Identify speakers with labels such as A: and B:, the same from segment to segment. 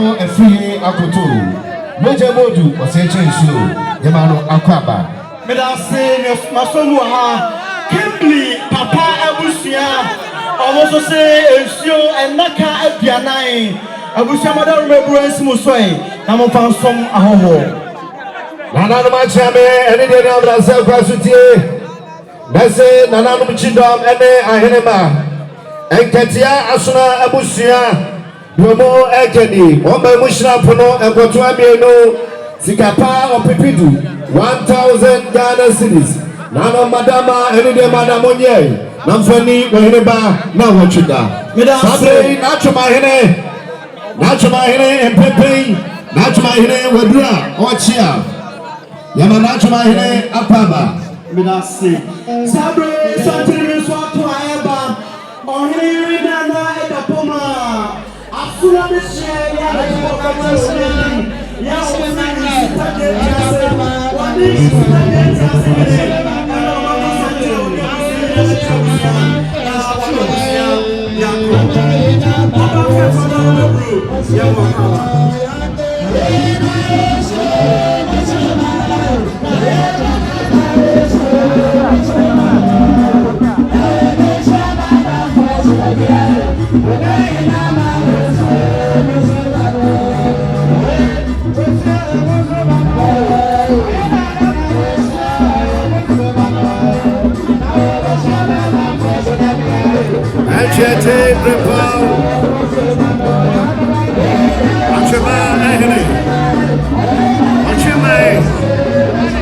A: Yamano a free Akutu. Moja Modu was a change. Yamano Akwaba.
B: Medase Masomuha, Kimberly, Papa Abusia, also say Sio and Naka Apianai, Abusia Mother Remembrance Musway, Namo found some Ahoho.
A: Nana Machame, any day of the South Quasuti, Nase, Nana Chidam, Ene Ahenema, and Katia Asuna Abusia, Yomo Ekeni, Omba Mushra Pono, and Kotuamiano, Sikapa or Pipidu. 1,000 Ghana cities. Nano Madama, any day Madame Onye, Namfani, Wahineba, Nawachida. Sabre, Nachumahine, and Pepe, Nachumahine, Wadra, Ochia, Yamanachumahine, Apaba.
B: Medase Sabre, Santini Swatu Ayaba, or Henry Nana Edapoma, Afuna the share,
A: Achete Repal Achema Ehene Achema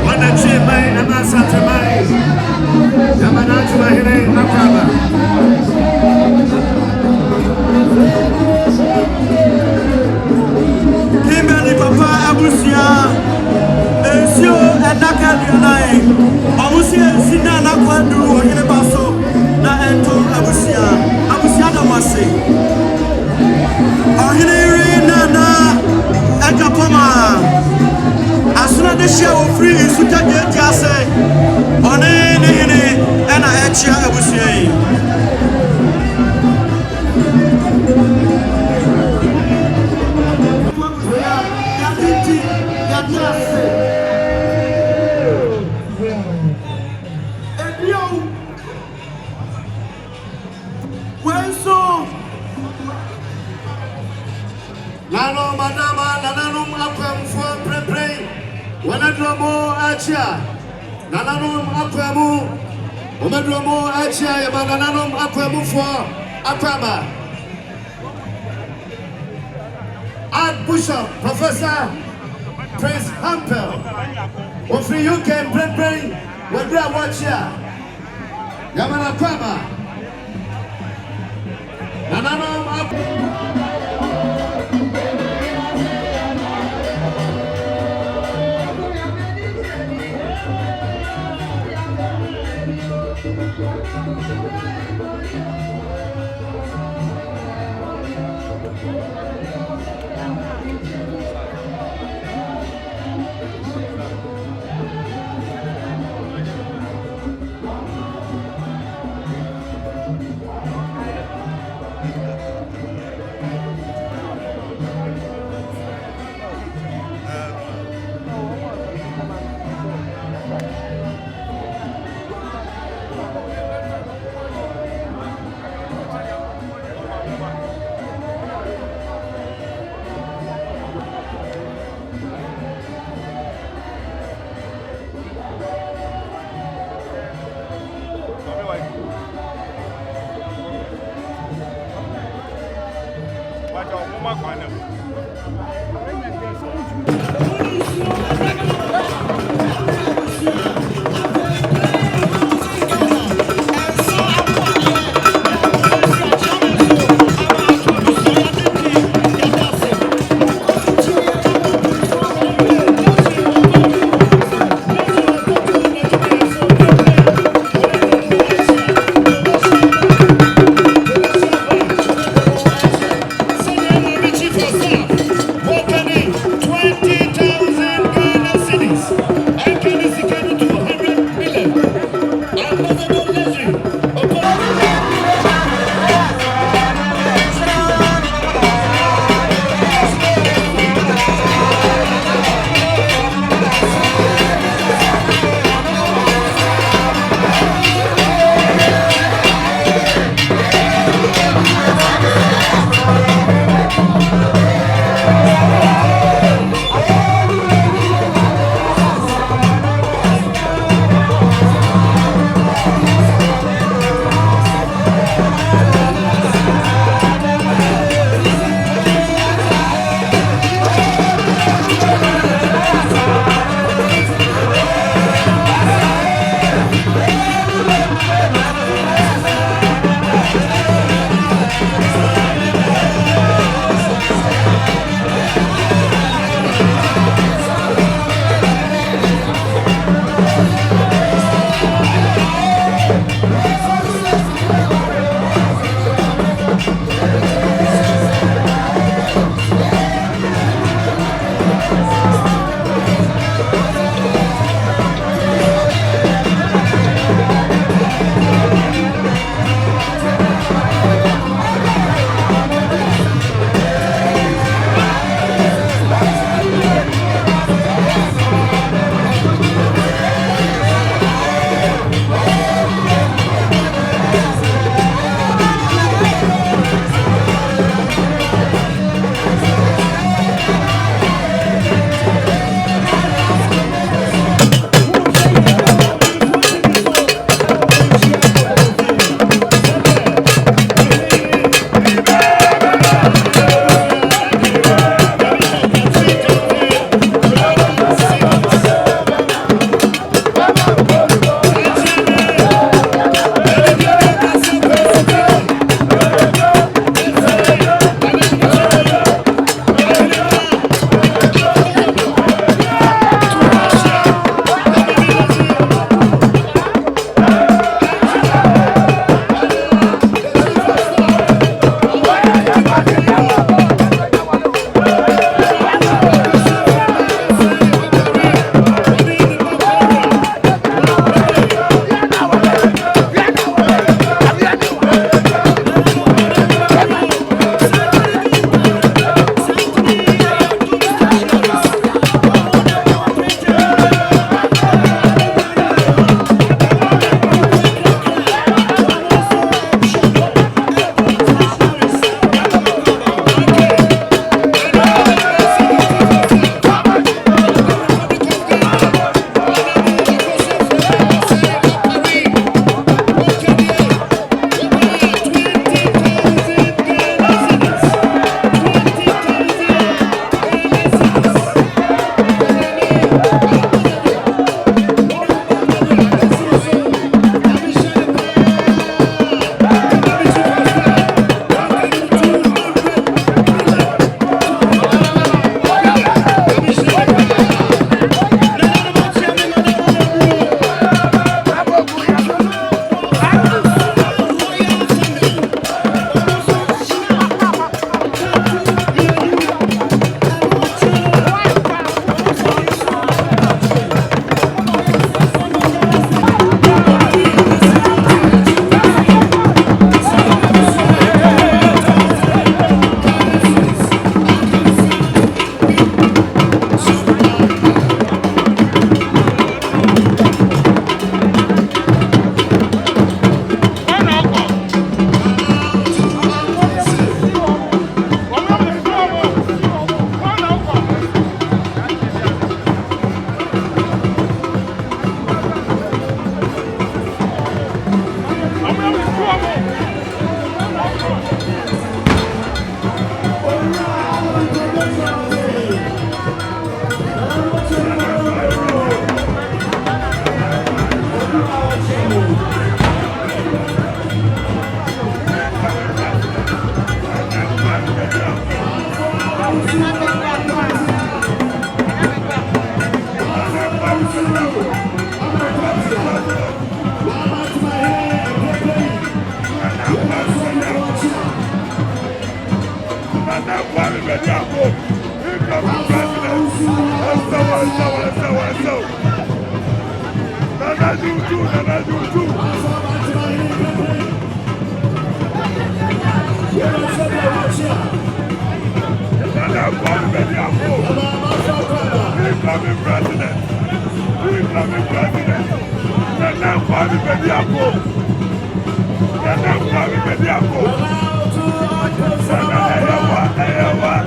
A: Wanachema Amasatema Yamanachema Ehene Akraba
B: Kimberly Papa Abusia Sio and Naka Dianai Abusia Sina Nakwandu Baso na ento Abusia Damase Ohiniri Nana Ekapoma Asuna de share free Suta de Jase One Nihine Ena Echia Abusia
A: Nano Madama, Nananum Aquam for Prepre, Wanadromo Achia, Nananum Aquamu, Omadromo Achia, Yamananum Aquamu for Aquama. Archbishop, Professor Prince Hampel, Ofri UK Prepre, Wadra Wachia, Yamanaquama, Nananum Aquamu.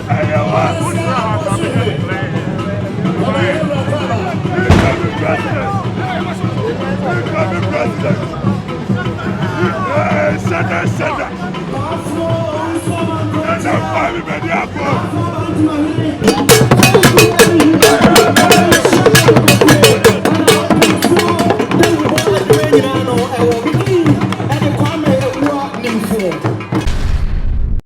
C: Ayawa. Brother.